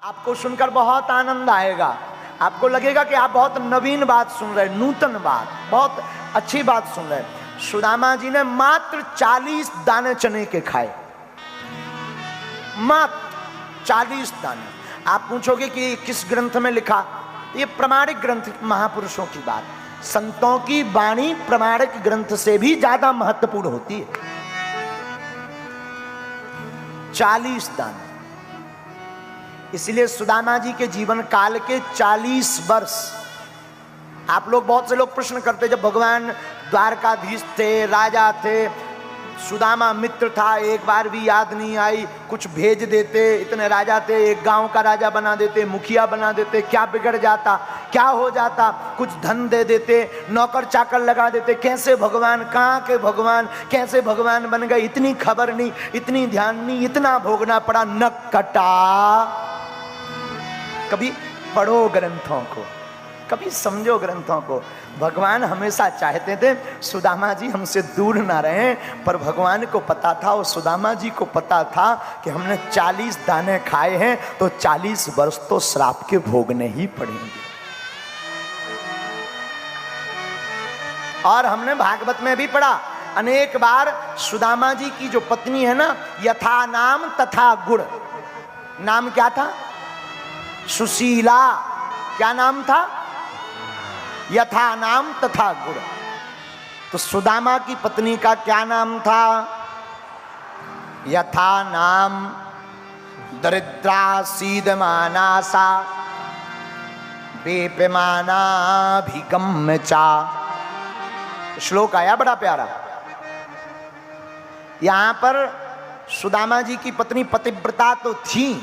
आपको सुनकर बहुत आनंद आएगा। आपको लगेगा कि आप बहुत नवीन बात सुन रहे, नूतन बात, बहुत अच्छी बात सुन रहे। सुदामा जी ने मात्र 40 दाने चने के खाए, मात्र 40 दाने। आप पूछोगे कि किस ग्रंथ में लिखा? ये प्रमाणिक ग्रंथ, महापुरुषों की बात। संतों की वाणी प्रमाणिक ग्रंथ से भी ज्यादा महत्वपूर्ण होती है। 40 दाने। इसलिए सुदामा जी के जीवन काल के 40 वर्ष। आप लोग, बहुत से लोग प्रश्न करते, जब भगवान द्वारकाधीश थे, राजा थे, सुदामा मित्र था, एक बार भी याद नहीं आई, कुछ भेज देते, इतने राजा थे, एक गांव का राजा बना देते, मुखिया बना देते, क्या बिगड़ जाता, क्या हो जाता, कुछ धन दे देते, नौकर चाकर लगा देते, कैसे भगवान, कहाँ के भगवान, कैसे भगवान बन गए, इतनी खबर नहीं, इतनी ध्यान नहीं, इतना भोगना पड़ा, नक कटा। कभी पढ़ो ग्रंथों को, कभी समझो ग्रंथों को। भगवान हमेशा चाहते थे सुदामा जी हमसे दूर ना रहें, पर भगवान को पता था और सुदामा जी को पता था कि हमने 40 दाने खाए हैं तो 40 वर्ष तो श्राप के भोगने ही पड़ेंगे। और हमने भागवत में भी पढ़ा अनेक बार, सुदामा जी की जो पत्नी है ना, यथा नाम तथा गुण। नाम क्या था? सुशीला। क्या नाम था? यथा नाम तथा गुण। तो सुदामा की पत्नी का क्या नाम था? यथा नाम दरिद्रा सीदमाना सा बेपमाना भिगम्य चा। श्लोक आया बड़ा प्यारा। यहां पर सुदामा जी की पत्नी पतिव्रता तो थी,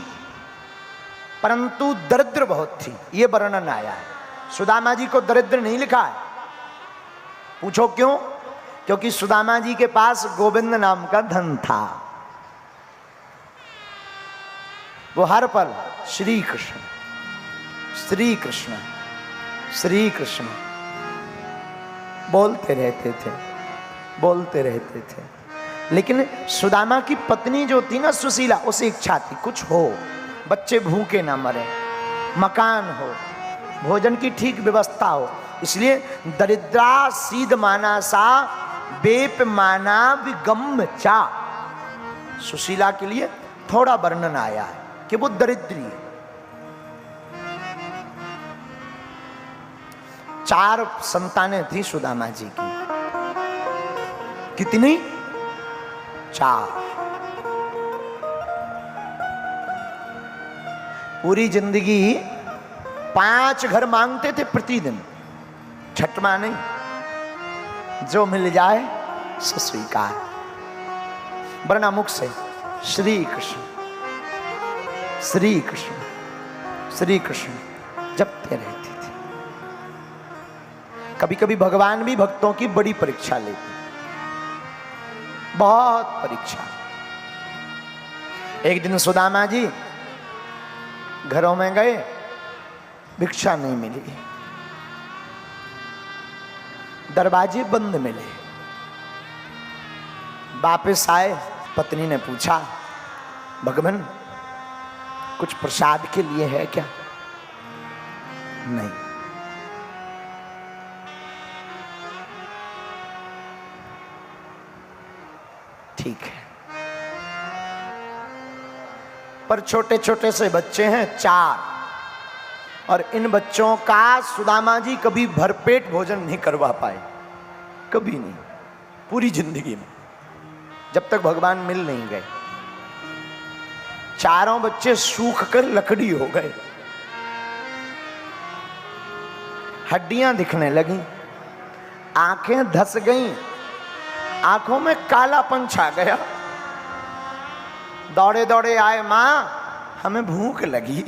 परंतु दरिद्र बहुत थी, ये वर्णन आया है। सुदामा जी को दरिद्र नहीं लिखा है। पूछो क्यों? क्योंकि सुदामा जी के पास गोविंद नाम का धन था। वो हर पल श्री कृष्ण श्री कृष्ण श्री कृष्ण बोलते रहते थे, बोलते रहते थे। लेकिन सुदामा की पत्नी जो थी ना, सुशीला, उसे इच्छा थी कुछ हो, बच्चे भूखे ना मरे, मकान हो, भोजन की ठीक व्यवस्था हो। इसलिए दरिद्रा सीध माना सा बेप माना विगम चा। सुशीला के लिए थोड़ा वर्णन आया है कि वो दरिद्री है। 4 संतानें थी सुदामा जी की। कितनी? 4। पूरी जिंदगी 5 घर मांगते थे प्रतिदिन, छठवां नहीं, जो मिल जाए सो स्वीकार, वरना मुख से श्री कृष्ण श्री कृष्ण श्री कृष्ण जपते रहते थे। कभी कभी भगवान भी भक्तों की बड़ी परीक्षा लेते, बहुत परीक्षा। एक दिन सुदामा जी घरों में गए, भिक्षा नहीं मिली, दरवाजे बंद मिले। वापस आए, पत्नी ने पूछा, भगवान कुछ प्रसाद के लिए है क्या? नहीं। ठीक है, पर छोटे छोटे से बच्चे हैं 4, और इन बच्चों का सुदामा जी कभी भरपेट भोजन नहीं करवा पाए, कभी नहीं, पूरी जिंदगी में, जब तक भगवान मिल नहीं गए। 4 बच्चे सूख कर लकड़ी हो गए, हड्डियां दिखने लगी, आंखें धस गईं, आंखों में कालापन छा गया। दौड़े दौड़े आए, मां हमें भूख लगी,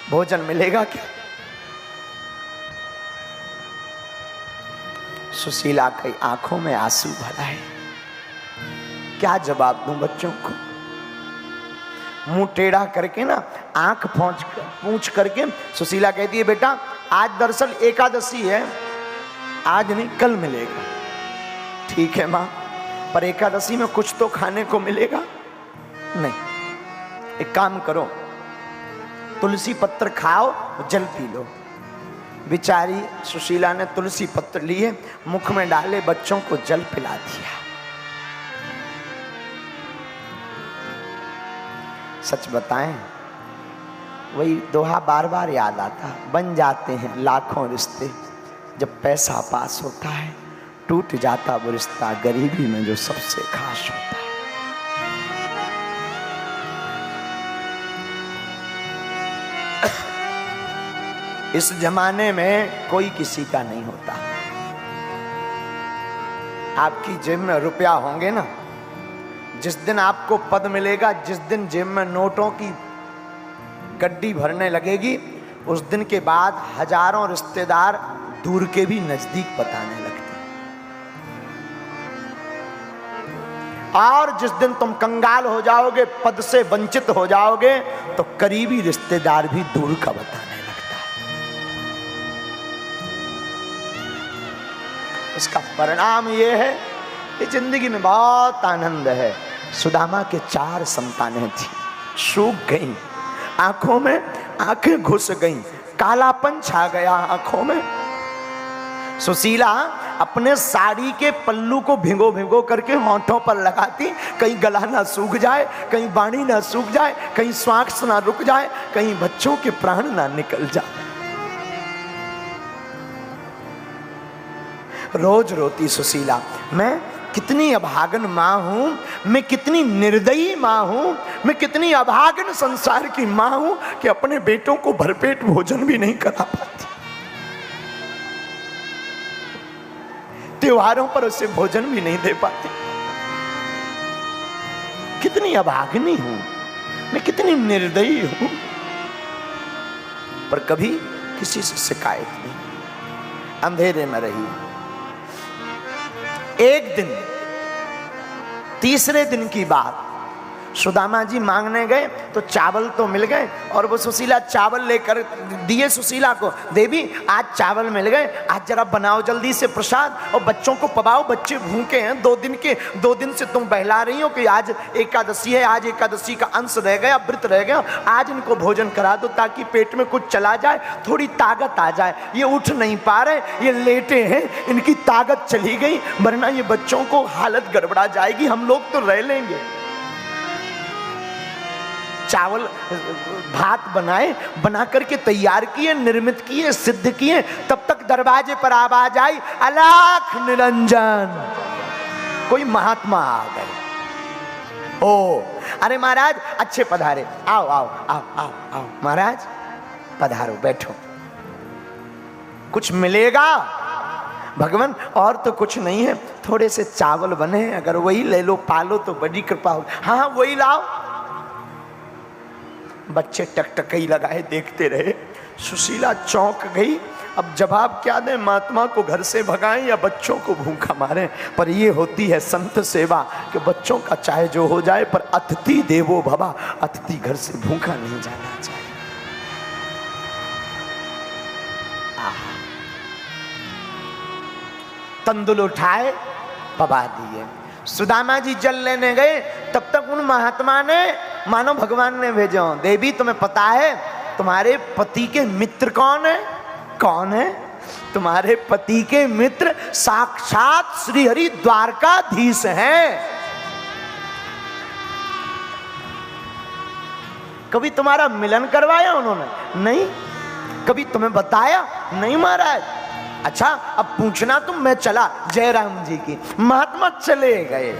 भोजन मिलेगा क्या? सुशीला की आंखों में आंसू भरा है। क्या जवाब दूं बच्चों को? मुंह टेढ़ा करके ना, आंख पूंछ करके सुशीला कहती है, बेटा आज दरअसल एकादशी है, आज नहीं कल मिलेगा। ठीक है मां, पर एकादशी में कुछ तो खाने को मिलेगा। नहीं, एक काम करो, तुलसी पत्र खाओ, जल पी लो। बेचारी सुशीला ने तुलसी पत्र लिए, मुख में डाले, बच्चों को जल पिला दिया। सच बताएं, वही दोहा बार बार याद आता, बन जाते हैं लाखों रिश्ते, जब पैसा पास होता है टूट जाता वो रिश्ता गरीबी में जो सबसे खास होता है। इस जमाने में कोई किसी का नहीं होता। आपकी जेब में रुपया होंगे ना, जिस दिन आपको पद मिलेगा, जिस दिन जेब में नोटों की गड्डी भरने लगेगी, उस दिन के बाद हजारों रिश्तेदार दूर के भी नजदीक बताने लगते। और जिस दिन तुम कंगाल हो जाओगे, पद से वंचित हो जाओगे, तो करीबी रिश्तेदार भी दूर का बताने लगता है। इसका परिणाम यह है कि जिंदगी में बहुत आनंद है। सुदामा के 4 संतानें थी, सूख गईं, आंखों में आंखें घुस गईं, कालापन छा गया आंखों में। सुशीला अपने साड़ी के पल्लू को भिगो भिगो करके होंठों पर लगाती, कहीं गला ना सूख जाए, कहीं बाणी ना सूख जाए, कहीं श्वास ना रुक जाए, कहीं बच्चों के प्राण ना निकल जाए। रोज रोती सुशीला, मैं कितनी अभागन माँ हूं, मैं कितनी निर्दयी माँ हूं, मैं कितनी अभागन संसार की माँ हूं कि अपने बेटों को भरपेट भोजन भी नहीं करा पाती, त्योहारों पर उसे भोजन भी नहीं दे पाती। कितनी अभागनी हूं मैं, कितनी निर्दयी हूं। पर कभी किसी से शिकायत नहीं, अंधेरे में रही। एक दिन, तीसरे दिन की बात, सुदामा जी मांगने गए तो चावल तो मिल गए, और वो सुशीला चावल लेकर दिए सुशीला को, देवी आज चावल मिल गए, आज जरा बनाओ जल्दी से प्रसाद और बच्चों को पवाओ, बच्चे भूखे हैं 2 दिन के, 2 दिन से तुम बहला रही हो कि आज एकादशी है, आज एकादशी का अंश रह गया, व्रत रह गया, आज इनको भोजन करा दो ताकि पेट में कुछ चला जाए, थोड़ी ताकत आ जाए। ये उठ नहीं पा रहे, ये लेटे हैं, इनकी ताकत चली गई, वरना ये बच्चों को हालत गड़बड़ा जाएगी, हम लोग तो रह लेंगे। चावल भात बनाए, बना करके तैयार किए, निर्मित किए, सिद्ध किए, तब तक दरवाजे पर आवाज आई, अलख निरंजन, कोई महात्मा आ गए। ओ अरे महाराज अच्छे पधारे, आओ आओ आओ आओ आओ महाराज पधारो, बैठो, कुछ मिलेगा? भगवान और तो कुछ नहीं है, थोड़े से चावल बने, अगर वही ले लो पालो तो बड़ी कृपा हो। हाँ हाँ वही लाओ। बच्चे टकटकई लगाए देखते रहे। सुशीला चौंक गई, अब जवाब क्या दें, महात्मा को घर से भगाएं या बच्चों को भूखा मारें। पर ये होती है संत सेवा कि बच्चों का चाहे जो हो जाए, पर अतिथि देवो भवा, अतिथि घर से भूखा नहीं जाना चाहिए। तंदुल उठाए पवा दिए। सुदामा जी जल लेने गए, तब तक उन महात्मा ने मानो भगवान ने भेजा, देवी तुम्हें पता है तुम्हारे पति के मित्र कौन है? कौन है? तुम्हारे पति के मित्र साक्षात श्री हरि द्वारकाधीश हैं। कभी तुम्हारा मिलन करवाया उन्होंने? नहीं। कभी तुम्हें बताया? नहीं महाराज। अच्छा अब पूछना तुम, मैं चला जयराम जी की। महात्मा चले गए,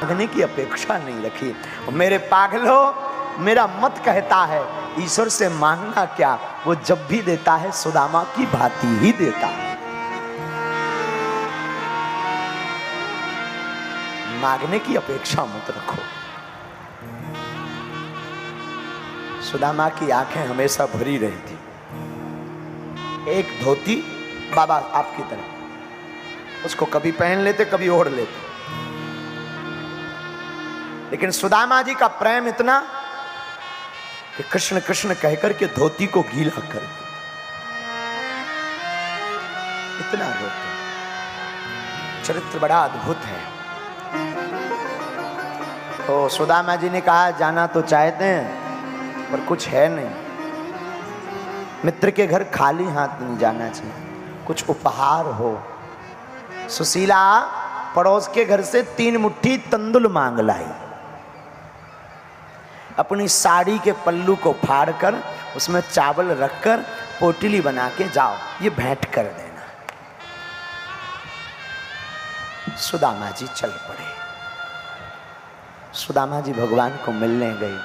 मांगने की अपेक्षा नहीं रखी। मेरे पागलो, मेरा मत कहता है ईश्वर से मांगना क्या, वो जब भी देता है सुदामा की भांति ही देता है। मांगने की अपेक्षा मत रखो। सुदामा की आंखें हमेशा भरी रही थी। एक धोती बाबा आपकी तरह, उसको कभी पहन लेते कभी ओढ़ लेते, लेकिन सुदामा जी का प्रेम इतना कि कृष्ण कृष्ण कहकर के धोती को गीला कर दिया। इतना रोते। चरित्र बड़ा अद्भुत है। तो सुदामा जी ने कहा जाना तो चाहते हैं, पर कुछ है नहीं। मित्र के घर खाली हाथ नहीं जाना चाहिए, कुछ उपहार हो। सुशीला पड़ोस के घर से 3 मुट्ठी तंदुल मांग लाई, अपनी साड़ी के पल्लू को फाड़कर उसमें चावल रखकर पोटली बना के जाओ, ये भेंट कर देना। सुदामा जी चल पड़े। सुदामा जी भगवान को मिलने गए।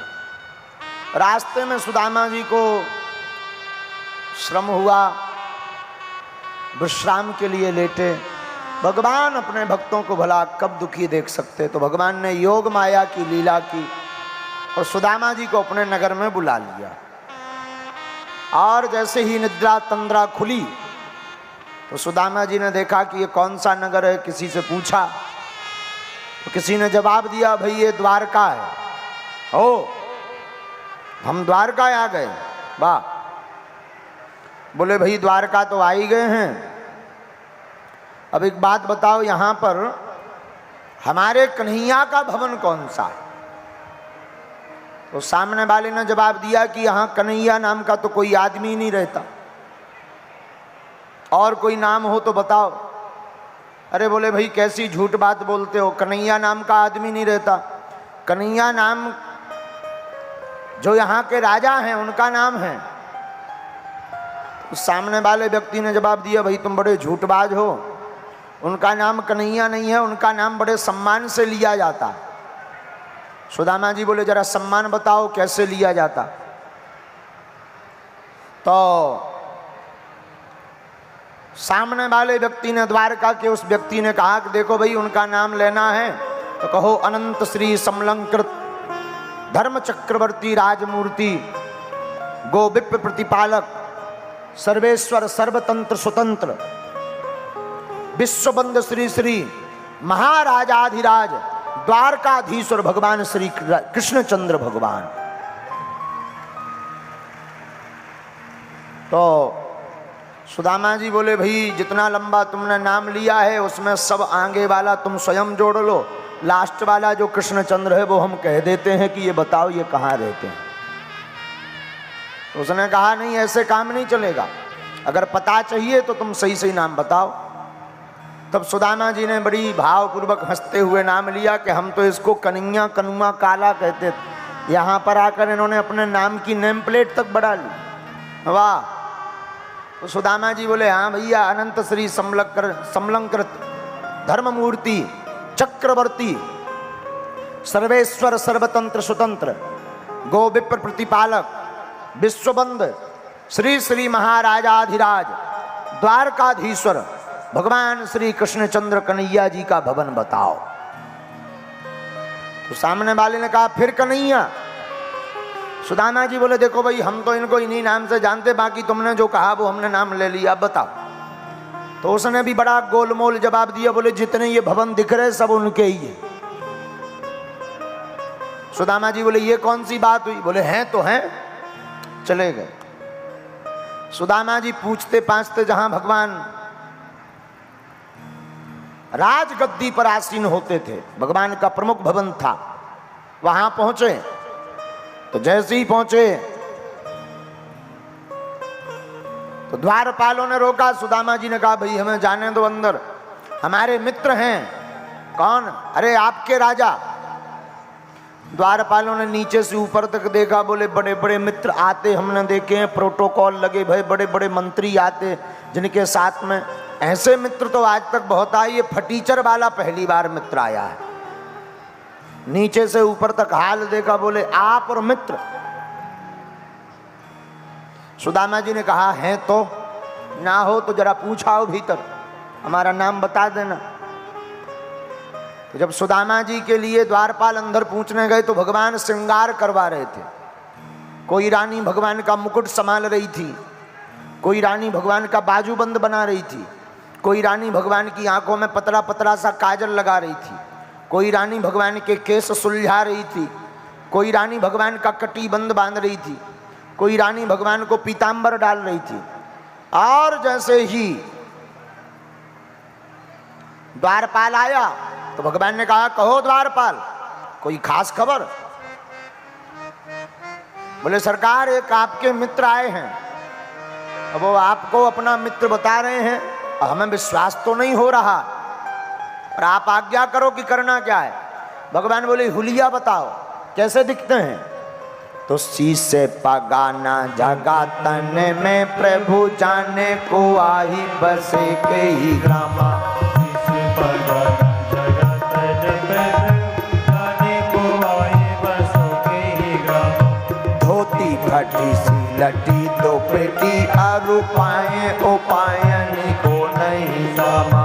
रास्ते में सुदामा जी को श्रम हुआ, विश्राम के लिए लेटे। भगवान अपने भक्तों को भला कब दुखी देख सकते, तो भगवान ने योग माया की लीला की और सुदामा जी को अपने नगर में बुला लिया। और जैसे ही निद्रा तंद्रा खुली तो सुदामा जी ने देखा कि ये कौन सा नगर है। किसी से पूछा तो किसी ने जवाब दिया, भाई ये द्वारका है। ओ, हम द्वारका आ गए, वाह। बोले भाई द्वारका तो आ ही गए हैं, अब एक बात बताओ, यहां पर हमारे कन्हैया का भवन कौन सा है? तो सामने वाले ने जवाब दिया कि यहां कन्हैया नाम का तो कोई आदमी नहीं रहता, और कोई नाम हो तो बताओ। अरे बोले भाई कैसी झूठ बात बोलते हो, कन्हैया नाम का आदमी नहीं रहता। कन्हैया नाम जो यहाँ के राजा हैं उनका नाम है। तो सामने वाले व्यक्ति ने जवाब दिया, भाई तुम बड़े झूठबाज हो, उनका नाम कन्हैया नहीं है, उनका नाम बड़े सम्मान से लिया जाता। सुदामा जी बोले जरा सम्मान बताओ कैसे लिया जाता। तो सामने वाले व्यक्ति ने, द्वारका के उस व्यक्ति ने कहा कि देखो भाई उनका नाम लेना है तो कहो अनंत श्री समलंकृत धर्म चक्रवर्ती राजमूर्ति गो विप्र प्रतिपालक सर्वेश्वर सर्वतंत्र स्वतंत्र विश्वबंद श्री श्री महाराजाधिराज द्वारकाधीश्वर भगवान श्री कृष्णचंद्र भगवान। तो सुदामा जी बोले भाई जितना लंबा तुमने नाम लिया है उसमें सब आगे वाला तुम स्वयं जोड़ लो, लास्ट वाला जो कृष्णचंद्र है वो हम कह देते हैं कि ये बताओ ये कहाँ रहते हैं। तो उसने कहा नहीं ऐसे काम नहीं चलेगा, अगर पता चाहिए तो तुम सही सही नाम बताओ। तब सुदामा जी ने बड़ी भावपूर्वक हंसते हुए नाम लिया कि हम तो इसको कन्हैया कनुआ काला कहते थे। यहाँ पर आकर इन्होंने अपने नाम की नेम प्लेट तक बढ़ा ली, वाह। तो सुदामा जी बोले हाँ भैया, अनंत श्री समलंकृत धर्ममूर्ति चक्रवर्ती सर्वेश्वर सर्वतंत्र स्वतंत्र गो विप्र प्रतिपालक विश्वबंद श्री श्री महाराजाधिराज द्वारकाधीश्वर भगवान श्री कृष्णचंद्र कन्हैया जी का भवन बताओ। तो सामने वाले ने कहा फिर कन्हैया। सुदामा जी बोले देखो भाई हम तो इनको इन्हीं नाम से जानते, बाकी तुमने जो कहा वो हमने नाम ले लिया, बताओ। तो उसने भी बड़ा गोलमोल जवाब दिया, बोले जितने ये भवन दिख रहे सब उनके ही है। सुदामा जी बोले ये कौन सी बात हुई? बोले हैं तो हैं, चले गए। सुदामा जी पूछते पाछते जहां भगवान राजगद्दी पर आसीन होते थे, भगवान का प्रमुख भवन था, वहां पहुंचे। तो जैसे ही पहुंचे तो द्वारपालों ने रोका। सुदामा जी ने कहा भाई हमें जाने दो अंदर, हमारे मित्र हैं। कौन? अरे आपके राजा। द्वारपालों ने नीचे से ऊपर तक देखा, बोले बड़े बड़े मित्र आते हमने देखे हैं, प्रोटोकॉल लगे भाई, बड़े बड़े मंत्री आते जिनके साथ में, ऐसे मित्र तो आज तक बहुत आए, ये फटीचर वाला पहली बार मित्र आया है। नीचे से ऊपर तक हाल देखा, बोले आप और मित्र। सुदामा जी ने कहा है तो, ना हो तो जरा पूछाओ भीतर, हमारा नाम बता देना। तो जब सुदामा जी के लिए द्वारपाल अंदर पूछने गए तो भगवान श्रृंगार करवा रहे थे। कोई रानी भगवान का मुकुट संभाल रही थी, कोई रानी भगवान का बाजूबंद बना रही थी, कोई रानी भगवान की आंखों में पतला पतला सा काजल लगा रही थी, कोई रानी भगवान के केस सुलझा रही थी, कोई रानी भगवान का कटीबंद बांध रही थी, कोई रानी भगवान को पीतांबर डाल रही थी। और जैसे ही द्वारपाल आया तो भगवान ने कहा कहो द्वारपाल, कोई खास खबर? बोले सरकार एक आपके मित्र आए हैं, अब वो आपको अपना मित्र बता रहे हैं, हमें विश्वास तो नहीं हो रहा, और आप आज्ञा करो कि करना क्या है। भगवान बोले हुलिया बताओ कैसे दिखते हैं। तो शीशे पगाना जगा तन में प्रभु जाने को आई बसे के ही ग्रामा। धोती फटी सी लटी दो पेटी अरु पाए उपायन को नहीं सामा।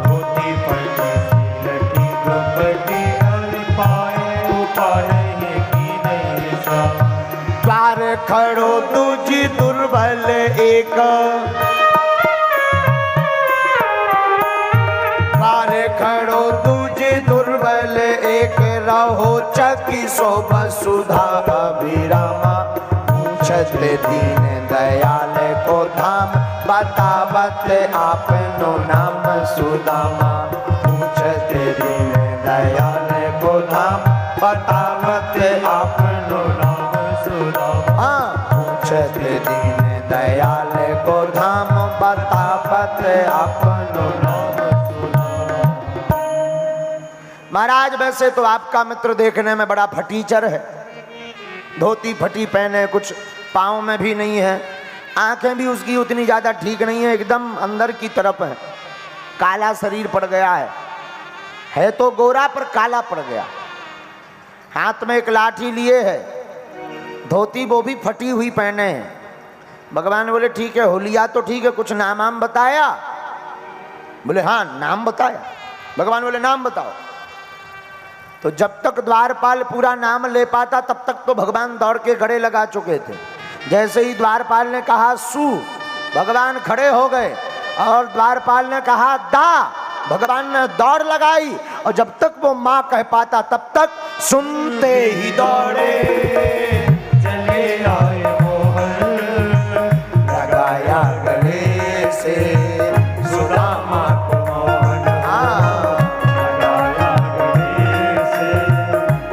धोती फटी सी लटी दो पेटी अरु पाए उपायन की नहीं सामा। द्वार खड़ो तुझी दुर्बल एक, द्वार खड़ो तुझी दुर्बल एक, रहो चकी सो वसुधा अभिरामा। पूछत दीन दयाल को धाम, बतावत आपनो नाम सुदामा। पूछत दीन दयाल को धाम, बतावत आपनो नाम सुदामा। हाँ, पूछत दीन दयाल को धाम, बतावत आपनो नाम सुदामा। महाराज वैसे तो आपका मित्र देखने में बड़ा फटीचर है, धोती फटी पहने, कुछ पाँव में भी नहीं है, आंखें भी उसकी उतनी ज़्यादा ठीक नहीं है, एकदम अंदर की तरफ है, काला शरीर पड़ गया है तो गोरा पर काला पड़ गया। हाथ में एक लाठी लिए है, धोती वो भी फटी हुई पहने हैं। भगवान बोले ठीक है, हुलिया तो ठीक है, कुछ नाम आम बताया? बोले हाँ नाम बताया। भगवान बोले नाम बताओ। तो जब तक द्वारपाल पूरा नाम ले पाता तब तक तो भगवान दौड़ के गड़े लगा चुके थे। जैसे ही द्वारपाल ने कहा सु, भगवान खड़े हो गए, और द्वारपाल ने कहा दा, भगवान ने दौड़ लगाई, और जब तक वो माँ कह पाता तब तक सुनते ही दौड़े चले आए मोहन, लगाया गले से सुदामा को मोहन। हाँ, लगाया गले से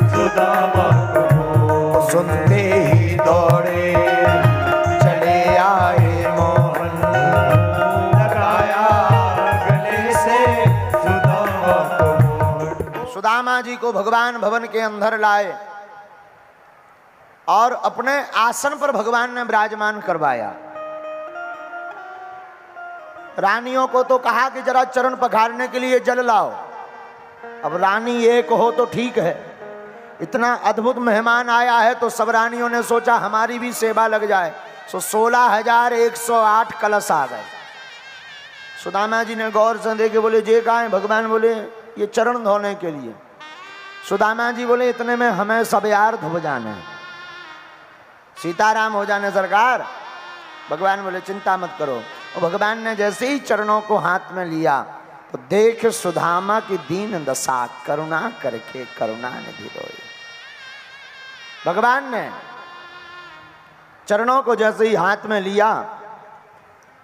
सुदामा को मोहन। सुनते ही दौड़े चले आए मोहन, लगाया गले से सुदामा को मोहन। सुदामा जी को भगवान भवन के अंदर लाए और अपने आसन पर भगवान ने विराजमान करवाया। रानियों को तो कहा कि जरा चरण पखारने के लिए जल लाओ। अब रानी एक हो तो ठीक है, इतना अद्भुत मेहमान आया है तो सब रानियों ने सोचा हमारी भी सेवा लग जाए। सो 16,108 कलश आ गए। सुदामा जी ने गौर से देखे, बोले जे कहाँ है? भगवान बोले ये चरण धोने के लिए। सुदामा जी बोले इतने में हमें सब यार धो जाना है, सीताराम हो जाने सरकार। भगवान बोले चिंता मत करो। और भगवान ने जैसे ही चरणों को हाथ में लिया तो देख सुदामा की दीन दशा, करुणा करके करुणा निधि रोए। भगवान ने चरणों को जैसे ही हाथ में लिया,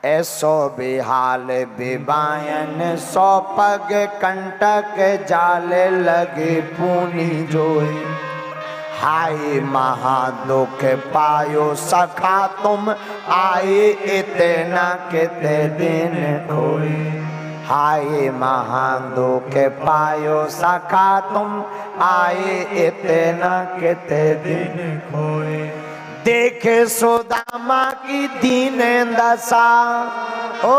ऐसो बेहाल बेबायन, सौ पग कंटक जाल लगे पूनी जोए। हाय महादुख पायो सखा तुम, आए इतना किते दिन खोए। हाय महादुख पायो सखा तुम, आए इतना किते दिन खोए। देखे सुदामा की दीन दशा, ओ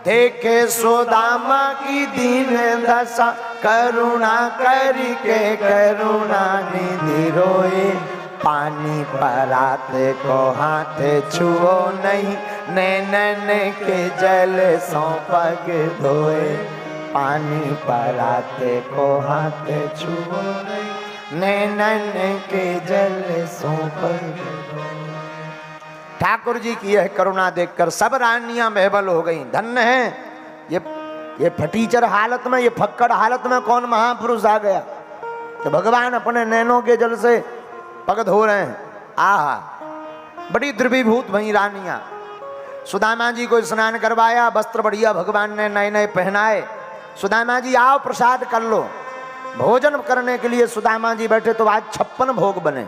देखे सुदामा की दीन दशा, करुणा करके करुणा निधि रोए। पानी परात को हाथ छुओ नहीं, नैनन के जल सौ पग धोए। पानी परात को हाथ छुओ नहीं, नैनन के जल सौ पग धोए। ठाकुर जी की यह करुणा देखकर सब रानियां बेबल हो गईं। धन्य है ये फटीचर हालत में, ये फक्कड़ हालत में कौन महापुरुष आ गया कि भगवान अपने नैनों के जल से पग धो रहे हैं। आहा, बड़ी द्रवीभूत भई रानियां। सुदामा जी को स्नान करवाया, वस्त्र बढ़िया भगवान ने नए नए पहनाए, सुदामा जी आओ प्रसाद कर लो। भोजन करने के लिए सुदामा जी बैठे तो आज 56 भोग बने।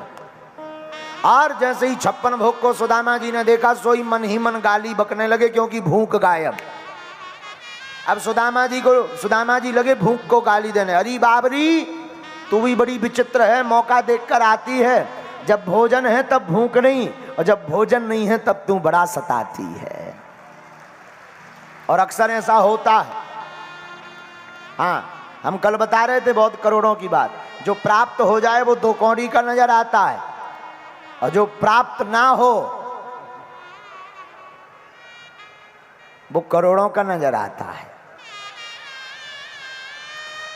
और जैसे ही 56 भोग को सुदामा जी ने देखा, सोई मन ही मन गाली बकने लगे, क्योंकि भूख गायब। अब सुदामा जी लगे भूख को गाली देने। अरे बाबरी, तू भी बड़ी विचित्र है, मौका देखकर आती है। जब भोजन है तब भूख नहीं, और जब भोजन नहीं है तब तू बड़ा सताती है। और अक्सर ऐसा होता है। हाँ, हम कल बता रहे थे बहुत करोड़ों की बात। जो प्राप्त हो जाए वो 2 कौड़ी का नजर आता है, और जो प्राप्त ना हो वो करोड़ों का नजर आता है।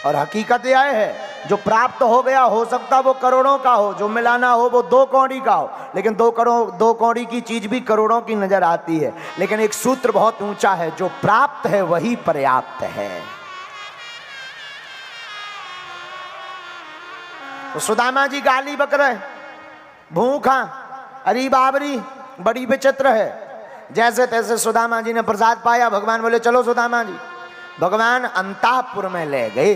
और हकीकत यह है, जो प्राप्त हो गया हो सकता वो करोड़ों का हो, जो मिला ना हो वो 2 कौड़ी का हो। लेकिन 2 कौड़ी की चीज भी करोड़ों की नजर आती है। लेकिन एक सूत्र बहुत ऊंचा है, जो प्राप्त है वही पर्याप्त है। तो सुदामा जी गाली बक रहे, भूखा। अरे बाबरी, बड़ी विचित्र है। जैसे तैसे सुदामा जी ने प्रसाद पाया। भगवान बोले चलो सुदामा जी। भगवान अंतःपुर में ले गए,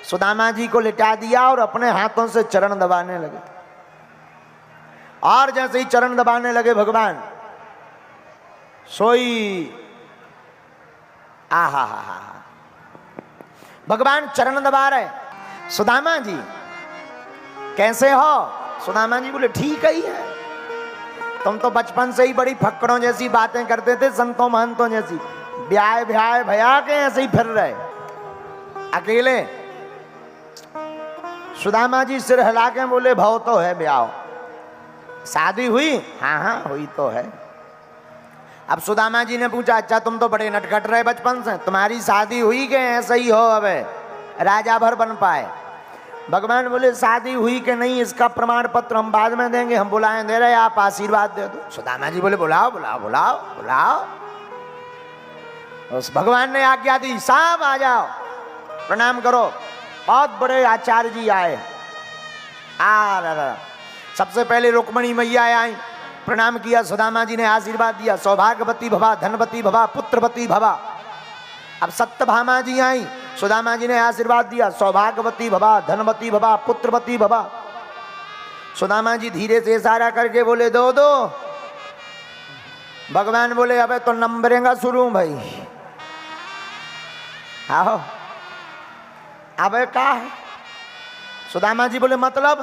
सुदामा जी को लिटा दिया और अपने हाथों से चरण दबाने लगे। और जैसे ही चरण दबाने लगे भगवान, सोई आहा हा हा, भगवान चरण दबा रहे। सुदामा जी कैसे हो? सुदामा जी बोले ठीक ही है। तुम तो बचपन से ही बड़ी फक्कड़ों जैसी बातें करते थे, संतों महंतों जैसी। ब्याह भया के ऐसे ही फिर रहे अकेले। सुदामा जी सिर हिला के बोले भाव तो है ब्याह, शादी हुई? हाँ हाँ हुई तो है। अब सुदामा जी ने पूछा, अच्छा तुम तो बड़े नटखट रहे बचपन से, तुम्हारी शादी हुई कि ऐसे ही हो अब राजा भर बन पाए? भगवान बोले शादी हुई कि नहीं इसका प्रमाण पत्र हम बाद में देंगे, हम बुलाएं दे रहे, आप आशीर्वाद दे दो। सुदामा जी बोले बुलाओ बुलाओ बुलाओ बुलाओ। उस भगवान ने आज्ञा दी, सब आ जाओ, प्रणाम करो। बहुत बड़े आचार्य जी आए। सबसे पहले रुक्मणी मैया आई, प्रणाम किया। सुदामा जी ने आशीर्वाद दिया, सौभाग्यवती भवा, धनवती भवा, पुत्रवती भवा। अब सत्यभामा जी आई, सुदामा जी ने आशीर्वाद दिया, सौभाग्यवती भवा, धनवती भवा, पुत्रवती भवा। सुदामा जी धीरे से इशारा करके बोले दो दो। भगवान बोले अबे तो नंबरिंग शुरू भाई, आओ। अबे क्या है? सुदामा जी बोले मतलब?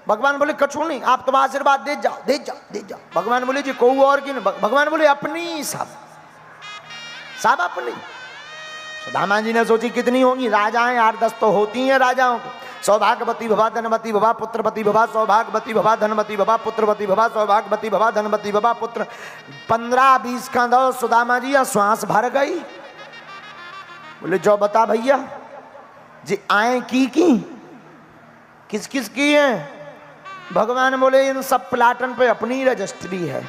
भगवान बोले कछु नहीं, आप तो आशीर्वाद दे जाओ दे जाओ दे जाओ। भगवान बोले जी कोई और की नहीं। भगवान बोले अपनी, सब अपनी। सुदामा जी ने सोची कितनी होंगी, राजाएं 8-10 तो होती हैं राजाओं को। सौभाग्यवती भवा, धनवती भवा, पुत्रवती भवा, सौभाग्यवती भवा, धनवती भवा, पुत्रवती भवा, सौभाग्यवती भवा, धनवती भवा, पुत्र। 15-20 का दो सुदामा जी श्वास भर गई। बोले जो बता भैया जी, आए की किस किस की है? भगवान बोले इन सब प्लाटन पे अपनी रजिस्ट्री है,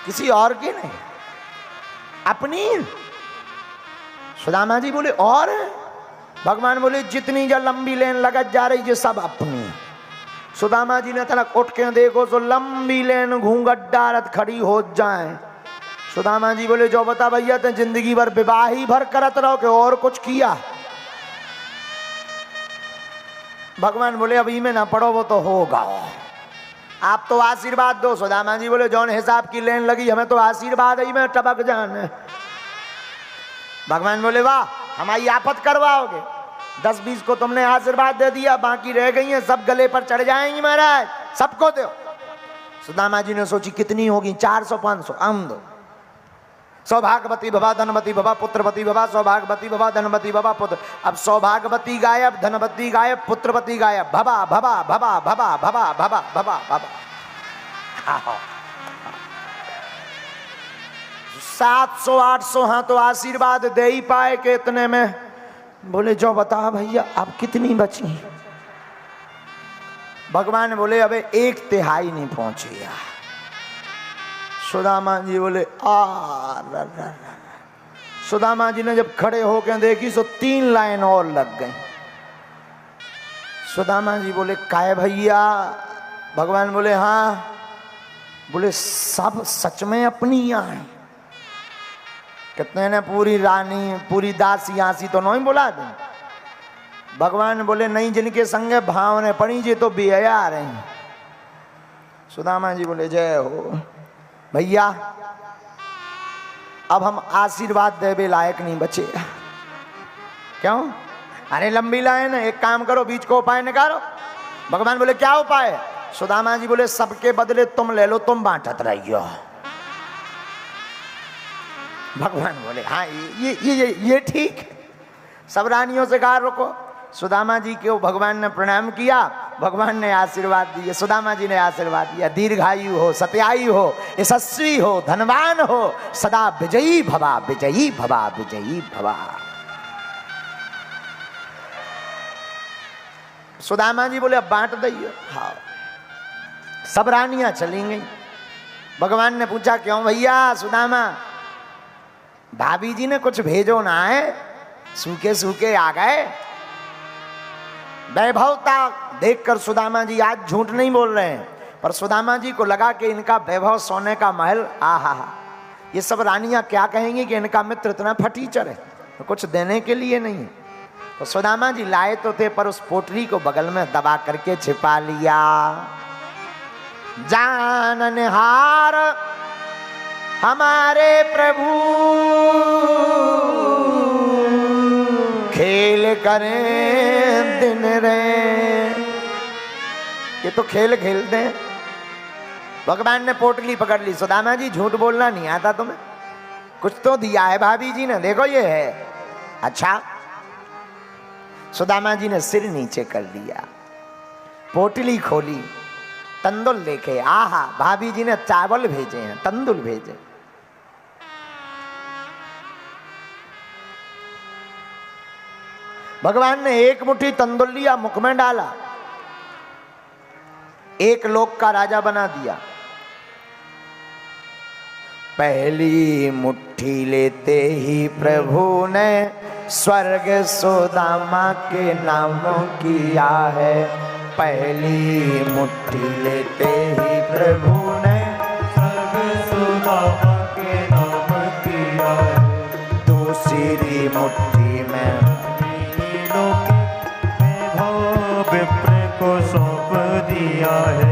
किसी और की नहीं, अपनी। सुदामा जी बोले और? भगवान बोले जितनी जो लंबी लेन लगत जा रही है सब अपनी। सुदामा जी ने तलक उठ के देखो तो लंबी लेन घूंघट डारत खड़ी हो जाए। सुदामा जी बोले जो बता भैया, तो जिंदगी भर विवाह ही भर करत रहो कि और कुछ किया? भगवान बोले अभी में ना पड़ो, वो तो होगा, आप तो आशीर्वाद दो। सुदामा जी बोले जौन हिसाब की लेन लगी हमें तो आशीर्वाद ही में टपक जाने। भगवान बोले वाह, हमारी आफत करवाओगे। 10-20 को तुमने आशीर्वाद दे दिया, बाकी रह गई हैं सब गले पर चढ़ जाएंगी महाराज, सबको दो। सुदामा जी ने सोची कितनी होगी, 400-500 आम दो। सौभाग्यवती भवा, धनवती भवा, पुत्रवती भवा, सौभाग्यवती भवा, धनवती भवा, पुत्र। अब सौभाग्यवती गायब, धनवती गायब, पुत्रवती गायब। भवा भवा भवा भवा भवा भवा भवा भवा। 700-800 हाँ तो आशीर्वाद दे ही पाए कि इतने में। बोले जो बता भैया अब कितनी बची? भगवान बोले अबे 1/3 नहीं पहुंची यार। सुदामा जी बोले सुदामा जी ने जब खड़े होकर देखी तो 3 लाइन और लग गई। सुदामा जी बोले काय भैया? भगवान बोले हाँ। बोले सब सच में अपनी यहाँ है? कितने ने पूरी रानी पूरी दासी आसी तो नहीं बुला दे। भगवान बोले नहीं, जिनके संग भाव ने पड़ी जे तो बेहया आ रहे हैं। सुदामा जी बोले जय हो भैया, अब हम आशीर्वाद देवे लायक नहीं बचे। क्यों? अरे लंबी लाइन है, एक काम करो बीच को उपाय निकालो। भगवान बोले क्या उपाय? सुदामा जी बोले सबके बदले तुम ले लो, तुम बांटत रहियो। भगवान बोले हाँ ये ठीक है। सब रानियों से कहा रुको। सुदामा जी को भगवान ने प्रणाम किया, भगवान ने आशीर्वाद दिए। सुदामा जी ने आशीर्वाद दिया, दीर्घायु हो, सत्यायु हो, यशस्वी हो, धनवान हो, सदा विजयी भवा, विजयी भवा, विजयी भवा। सुदामा जी बोले अब बांट दइए। हाँ, सब रानियां चली गई। भगवान ने पूछा क्यों भैया? सुदामा भाभी जी ने कुछ भेजो ना है, सूखे सूखे आ गए। वैभवता देखकर सुदामा जी आज झूठ नहीं बोल रहे हैं, पर सुदामा जी को लगा कि इनका वैभव सोने का महल, आहा, ये सब रानियां क्या कहेंगी कि इनका मित्र इतना फटीचर है, तो कुछ देने के लिए नहीं। तो सुदामा जी लाए तो थे, पर उस पोटली को बगल में दबा करके छिपा लिया। जाननहार हमारे प्रभु खेल करें दिन रे। ये तो खेल खेलते हैं। भगवान ने पोटली पकड़ ली। सुदामा जी झूठ बोलना नहीं आता तुम्हें? कुछ तो दिया है भाभी जी ने, देखो ये है। अच्छा, सुदामा जी ने सिर नीचे कर लिया, पोटली खोली, तंदुल लेके, आहा, भाभी जी ने चावल भेजे हैं, तंदुल भेजे। भगवान ने एक मुट्ठी तंदुल लिया, मुख में डाला, एक लोक का राजा बना दिया। पहली मुट्ठी लेते ही प्रभु ने स्वर्ग सुदामा के नाम किया है। पहली मुट्ठी लेते ही प्रभु ने स्वर्ग सुदामा के नाम किया है। दूसरी मुट्ठी में विप्र को सौंप दिया है।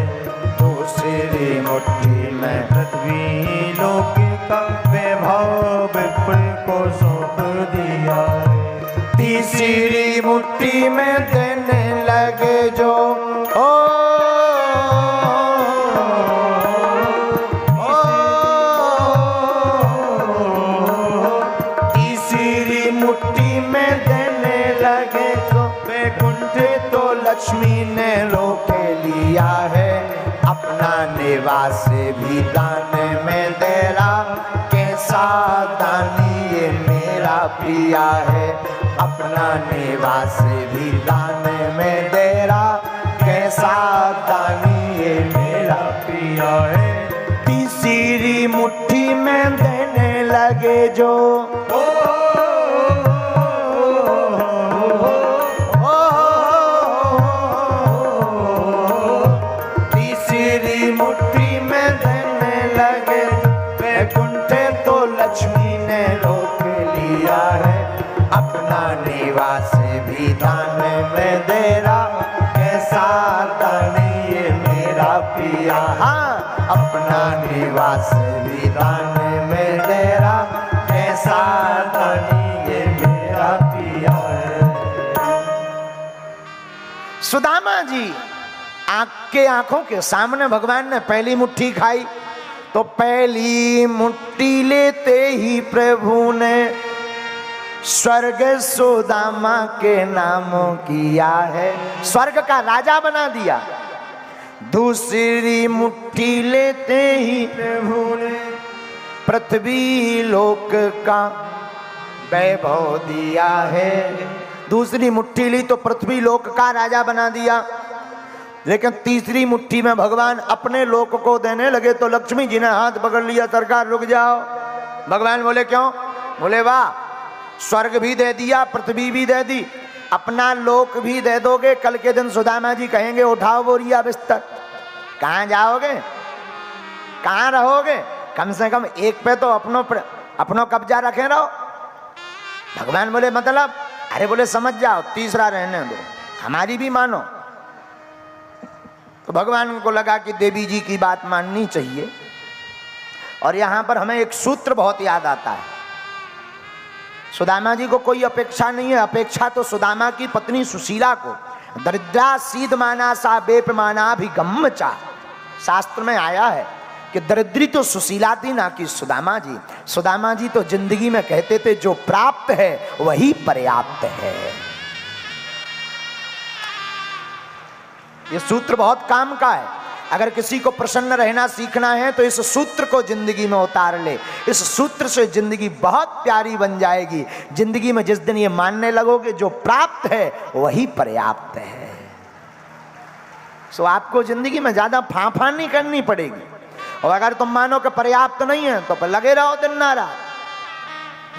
दूसरी मुट्ठी में पृथ्वी लोक का वैभव विप्र को सौंप दिया है। तीसरी मुट्ठी में देने लगे जो तीसरी मुट्ठी में देने लगे जो वैकुंठ तो लक्ष्मी ने लोके लिया है। अपना निवास भी दान में दे रहा, कैसा दानी ये मेरा पिया है। अपना निवास भी दान में दे रहा, कैसा दानी ये मेरा पिया है। तीसरी मुट्ठी में देने लगे जो तीसरी मुट्ठी में देने लगे वैकुंठ तो लक्ष्मी ने रोक लिया है। अपना निवास भी दान में दे रहा, कैसा दानी ये मेरा पिया। हाँ, अपना निवास भी दान में दे रहा, कैसा दानी ये मेरा पिया है। सुदामा जी आंखों के सामने भगवान ने पहली मुट्ठी खाई, तो पहली मुट्ठी लेते ही प्रभु ने स्वर्ग सुदामा के नाम किया है, स्वर्ग का राजा बना दिया। दूसरी मुट्ठी लेते ही प्रभु ने पृथ्वी लोक का वैभव दिया है। दूसरी मुट्ठी ली तो पृथ्वी लोक का राजा बना दिया। लेकिन तीसरी मुट्ठी में भगवान अपने लोक को देने लगे तो लक्ष्मी जी ने हाथ पकड़ लिया, सरकार रुक जाओ। भगवान बोले क्यों? बोले वाह, स्वर्ग भी दे दिया, पृथ्वी भी दे दी, अपना लोक भी दे दोगे, कल के दिन सुदामा जी कहेंगे उठाओ बोरिया बिस्तर, कहाँ जाओगे, कहाँ रहोगे? कम से कम एक पे तो अपनो कब्जा रखे रहो। भगवान बोले मतलब? अरे बोले समझ जाओ, तीसरा रहने दो, हमारी भी मानो। तो भगवान को लगा कि देवी जी की बात माननी चाहिए। और यहां पर हमें एक सूत्र बहुत याद आता है। सुदामा जी को कोई अपेक्षा नहीं है, अपेक्षा तो सुदामा की पत्नी सुशीला को। दरिद्रा सीध माना सा बेप माना भी गम चा। शास्त्र में आया है कि दरिद्री तो सुशीला थी, ना कि सुदामा जी। सुदामा जी तो जिंदगी में कहते थे जो प्राप्त है वही पर्याप्त है। ये सूत्र बहुत काम का है। अगर किसी को प्रसन्न रहना सीखना है तो इस सूत्र को जिंदगी में उतार ले। इस सूत्र से जिंदगी बहुत प्यारी बन जाएगी। जिंदगी में जिस दिन ये मानने लगोगे जो प्राप्त है वही पर्याप्त है, सो आपको जिंदगी में ज्यादा फांफा नहीं करनी पड़ेगी। और अगर तुम मानो कि पर्याप्त नहीं है तो लगे रहो दिन ना रात,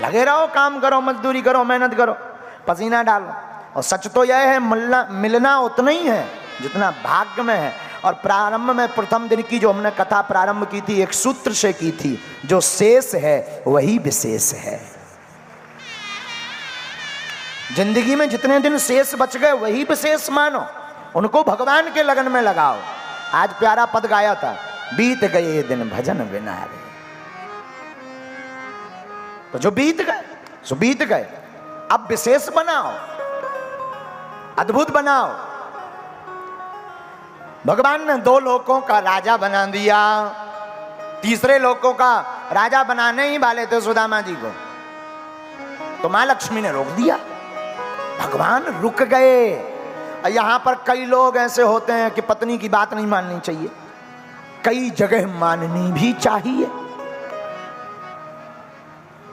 लगे रहो, काम करो, मजदूरी करो, मेहनत करो, पसीना डालो। और सच तो यह है मिलना उतना ही है जितना भाग्य में है। और प्रारंभ में प्रथम दिन की जो हमने कथा प्रारंभ की थी एक सूत्र से की थी, जो शेष है वही विशेष है। जिंदगी में जितने दिन शेष बच गए वही विशेष मानो, उनको भगवान के लगन में लगाओ। आज प्यारा पद गाया था, बीत गए दिन भजन बिना रे। तो जो बीत गए सो बीत गए, अब विशेष बनाओ, अद्भुत बनाओ। भगवान ने 2 लोकों का राजा बना दिया, तीसरे लोकों का राजा बनाने ही वाले थे सुदामा जी को, तो मां लक्ष्मी ने रोक दिया। भगवान रुक गए। यहां पर कई लोग ऐसे होते हैं कि पत्नी की बात नहीं माननी चाहिए, कई जगह माननी भी चाहिए।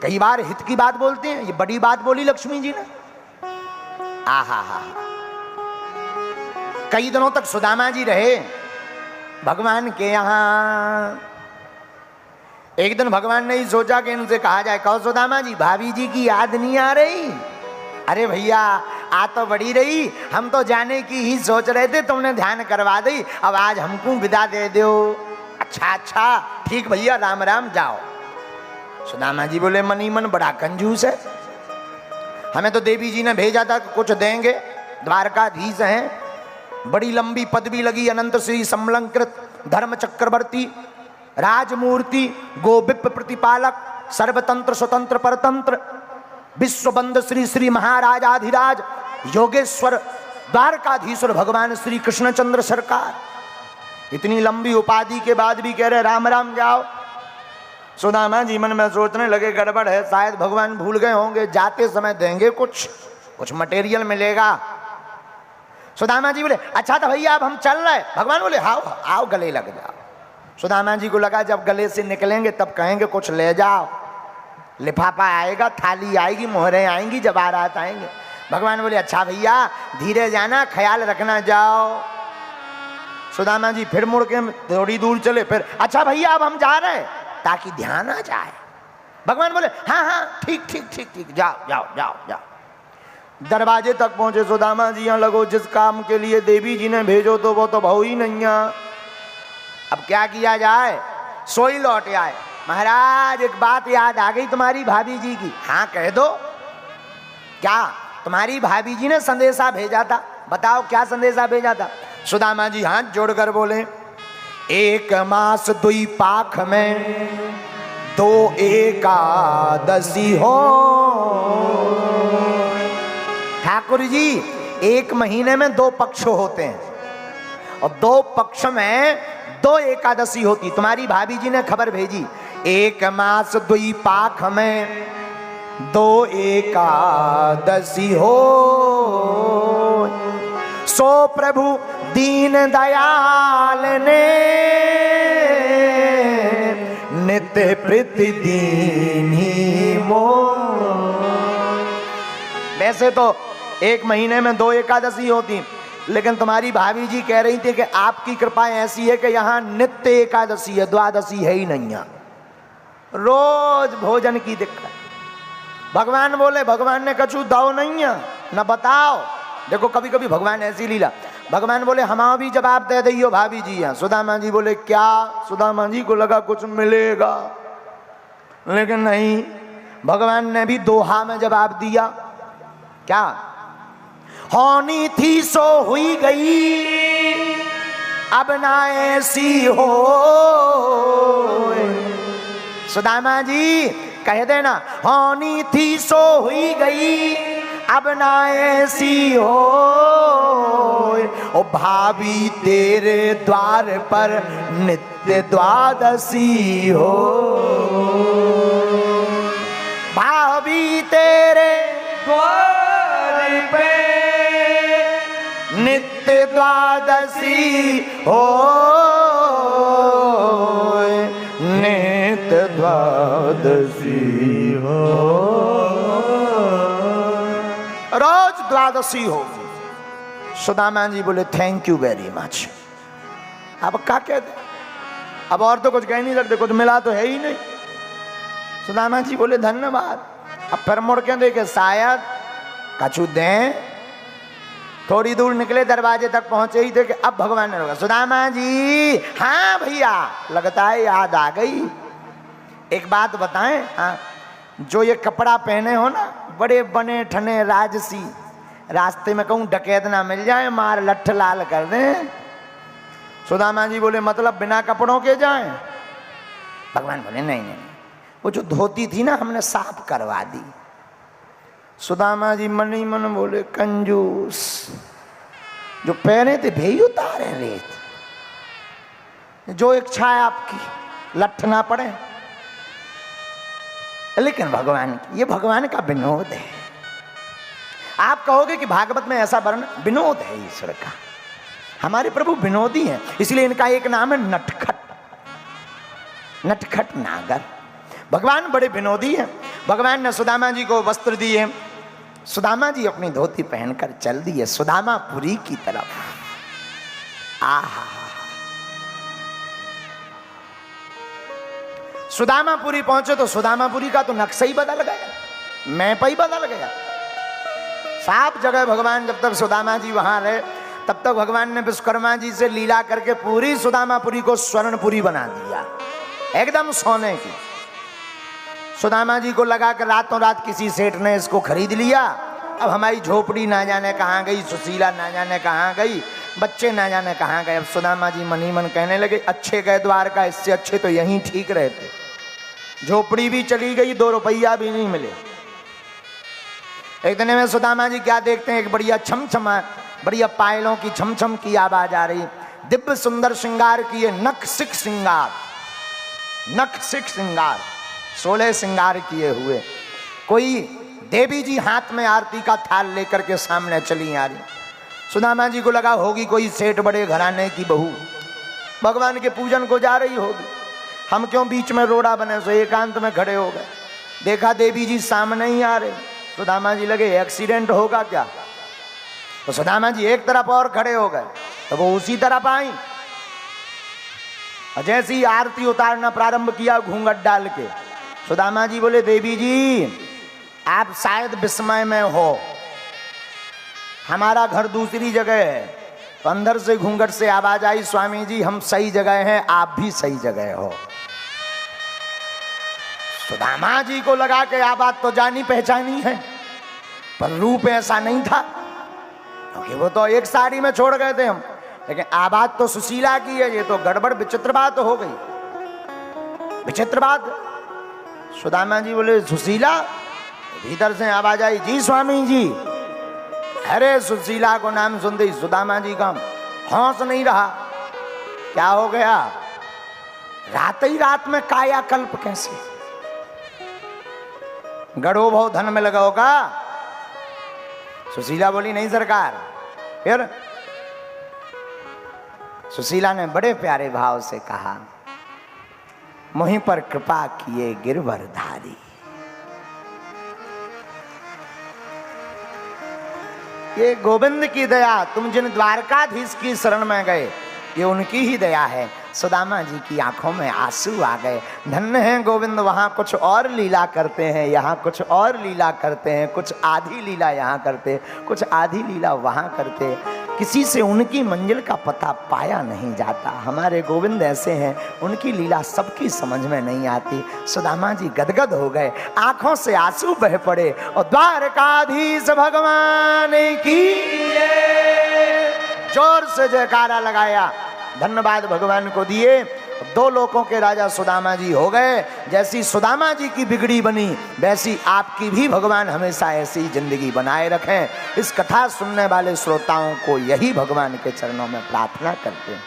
कई बार हित की बात बोलते हैं, ये बड़ी बात बोली लक्ष्मी जी ने। आहा हा, कई दिनों तक सुदामा जी रहे भगवान के यहां। एक दिन भगवान ने ही सोचा कि इनसे कहा जाए, कहो सुदामा जी भाभी जी की याद नहीं आ रही? अरे भैया आ तो बड़ी रही, हम तो जाने की ही सोच रहे थे, तुमने ध्यान करवा दी, अब आज हमको विदा दे दो। अच्छा अच्छा ठीक भैया, राम राम, जाओ। सुदामा जी बोले मन ही मन बड़ा कंजूस है, हमें तो देवी जी ने भेजा था कि कुछ देंगे, द्वारकाधीश हैं, बड़ी लंबी पदवी लगी, अनंत श्री समलंकृत धर्म चक्रवर्ती राजमूर्ति गोविप प्रतिपालक सर्वतंत्र स्वतंत्र परतंत्र विश्वबंद श्री श्री महाराजाधिराज योगेश्वर द्वारकाधीश्वर भगवान श्री कृष्णचंद्र सरकार। इतनी लंबी उपाधि के बाद भी कह रहे राम राम, जाओ। सुदामा जी मन में सोचने लगे गड़बड़ है, शायद भगवान भूल गए होंगे, जाते समय देंगे कुछ मटेरियल मिलेगा। सुदामा जी बोले अच्छा तो भैया अब हम चल रहे। भगवान बोले आओ आओ, गले लग जाओ। सुदामा जी को लगा जब गले से निकलेंगे तब कहेंगे कुछ ले जाओ, लिफाफा आएगा, थाली आएगी, मोहरें आएंगी, जवाहरात आएंगे। भगवान बोले अच्छा भैया धीरे जाना, ख्याल रखना, जाओ। सुदामा जी फिर मुड़ के थोड़ी दूर चले, फिर अच्छा भैया अब हम जा रहे हैं, ताकि ध्यान आ जाए। भगवान बोले हाँ हाँ ठीक ठीक ठीक ठीक, जाओ जाओ जाओ जाओ। दरवाजे तक पहुंचे सुदामा जी, यहाँ लगो जिस काम के लिए देवी जी ने भेजो तो वो तो भाऊ ही नहीं है, अब क्या किया जाए? सोई लौट आए। महाराज एक बात याद आ गई तुम्हारी भाभी जी की। हाँ कह दो। क्या? तुम्हारी भाभी जी ने संदेशा भेजा था, बताओ क्या संदेशा भेजा था? सुदामा जी हाथ जोड़कर बोले 1 मास 2 पाख में 2 एकादशी हो। ठाकुर जी 1 महीने में 2 पक्ष होते हैं और 2 पक्ष में 2 एकादशी होती। तुम्हारी भाभी जी ने खबर भेजी 1 मास 2 पाख में 2 एकादशी हो। सो प्रभु दीन दयाल ने नित्य प्रति दीनी मो। वैसे तो 1 महीने में 2 एकादशी होती, लेकिन तुम्हारी भाभी जी कह रही थी कि आपकी कृपा ऐसी है कि यहाँ नित्य एकादशी है, द्वादशी है ही नहीं है, रोज भोजन की दिक्कत। भगवान बोले, भगवान ने कछु दाव नहीं है न बताओ। देखो कभी कभी भगवान ऐसी लीला। भगवान बोले हम भी जवाब दे दियो भाभी जी हैं। सुदामा जी बोले क्या? सुदामा जी को लगा कुछ मिलेगा। लेकिन नहीं, भगवान ने भी दोहा में जवाब दिया। क्या? होनी थी सो हुई गई, अब ना ऐसी हो। सुदामा जी कह देना, होनी थी सो हुई गई, अब ना ऐसी हो। ओ भाभी तेरे द्वार पर नित्य द्वादशी हो। भाभी तेरे द्वार पे नित्य द्वादशी हो। नित्य द्वादशी हो। रोज द्वादशी होगी। सुदामा जी बोले थैंक यू वेरी मच। अब क्या कहते, अब और तो कुछ कह नहीं सकते, कुछ मिला तो है ही नहीं। सुदामा जी बोले धन्यवाद। अब फिर मुड़ के देखे, शायद कछु दें। थोड़ी दूर निकले, दरवाजे तक पहुंचे ही थे कि अब भगवान ने रोका, सुदामा जी हाँ भैया, लगता है याद आ गई। एक बात बताएं, हाँ, जो ये कपड़ा पहने हो ना, बड़े बने ठने राजसी, रास्ते में कहूं डकैत ना मिल जाए, मार लठ लाल कर दें। सुदामा जी बोले मतलब बिना कपड़ों के जाएं? भगवान बोले नहीं नहीं, वो जो धोती थी ना हमने साफ करवा दी। सुदामा जी मन ही मन बोले कंजूस, जो पहने थे भेई उतारे रेत, जो इच्छा है आपकी, लठ ना पड़े। लेकिन भगवान, ये भगवान का विनोद है। आप कहोगे कि भागवत में ऐसा वर्णन, विनोद है ईश्वर का। हमारे प्रभु विनोदी हैं, इसलिए इनका एक नाम है नटखट, नटखट नागर। भगवान बड़े विनोदी हैं। भगवान ने सुदामा जी को वस्त्र दिए, सुदामा जी अपनी धोती पहनकर चल दिए सुदामापुरी की तरफ। आहा, सुदामापुरी पहुंचे तो सुदामापुरी का तो नक्शा ही बदल गया, मैप ही बदल गया। साफ जगह भगवान, जब तक सुदामा जी वहां रहे तब तक भगवान ने विश्वकर्मा जी से लीला करके पूरी सुदामापुरी को स्वर्णपुरी बना दिया, एकदम सोने की। सुदामा जी को लगा कि रातों रात किसी सेठ ने इसको खरीद लिया, अब हमारी झोपड़ी ना जाने कहाँ गई, सुशीला ना जाने कहाँ गई, बच्चे ना जाने कहाँ गए। अब सुदामा जी मन ही मन कहने लगे, अच्छे गए द्वार का, इससे अच्छे तो यहीं ठीक रहते। झोपड़ी भी चली गई, 2 रुपया भी नहीं मिले। एक दिन में सुदामा जी क्या देखते हैं, एक बढ़िया छमछमा, बढ़िया पायलों की छमछम की आवाज आ रही, दिव्य सुंदर श्रृंगार किए, नख सिख श्रृंगार, नख सिख श्रृंगार, 16 श्रृंगार किए हुए कोई देवी जी हाथ में आरती का थाल लेकर के सामने चली आ रही। सुदामा जी को लगा होगी कोई सेठ बड़े घराने की बहू, भगवान के पूजन को जा रही होगी। हम क्यों बीच में रोड़ा बने, सो एकांत में खड़े हो गए। देखा देवी जी सामने ही आ रहे। सुदामा जी लगे एक्सीडेंट होगा क्या, तो सुदामा जी एक तरफ और खड़े हो गए, तो वो उसी तरफ आई। जैसे ही आरती उतारना प्रारंभ किया घूंघट डाल के, सुदामा जी बोले देवी जी आप शायद विस्मय में हो, हमारा घर दूसरी जगह है। तो अंदर से घूंघट से आवाज आई, स्वामी जी हम सही जगह हैं, आप भी सही जगह हो। सुदामा जी को लगा कि आवाज तो जानी पहचानी है, पर रूप ऐसा नहीं था, क्योंकि वो तो एक साड़ी में छोड़ गए थे हम, लेकिन आवाज तो सुशीला की है। ये तो गड़बड़ विचित्र बात हो गई, विचित्र बात। सुदामा जी बोले सुशीला, भीतर से आवाज आई, जी स्वामी जी। अरे सुशीला को नाम सुनते ही सुदामा जी का होश नहीं रहा। क्या हो गया, रात ही रात में कायाकल्प कैसे, गढ़ो भाव धन में लगा होगा। सुशीला बोली नहीं सरकार। फिर सुशीला ने बड़े प्यारे भाव से कहा, मुझ पर कृपा किए गिरवरधारी। ये गोविंद की दया, तुम जिन द्वारकाधीश की शरण में गए, ये उनकी ही दया है। सुदामा जी की आंखों में आंसू आ गए। धन्य है गोविंद, वहां कुछ और लीला करते हैं, यहाँ कुछ और लीला करते हैं, कुछ आधी लीला यहाँ करते, कुछ आधी लीला वहां करते। किसी से उनकी मंजिल का पता पाया नहीं जाता। हमारे गोविंद ऐसे हैं, उनकी लीला सबकी समझ में नहीं आती। सुदामा जी गदगद हो गए, आंखों से आंसू बह पड़े और द्वारकाधीश भगवान की जोर से जयकारा लगाया, धन्यवाद भगवान को दिए। 2 लोकों के राजा सुदामा जी हो गए। जैसी सुदामा जी की बिगड़ी बनी, वैसी आपकी भी भगवान हमेशा ऐसी जिंदगी बनाए रखें। इस कथा सुनने वाले श्रोताओं को यही भगवान के चरणों में प्रार्थना करते हैं।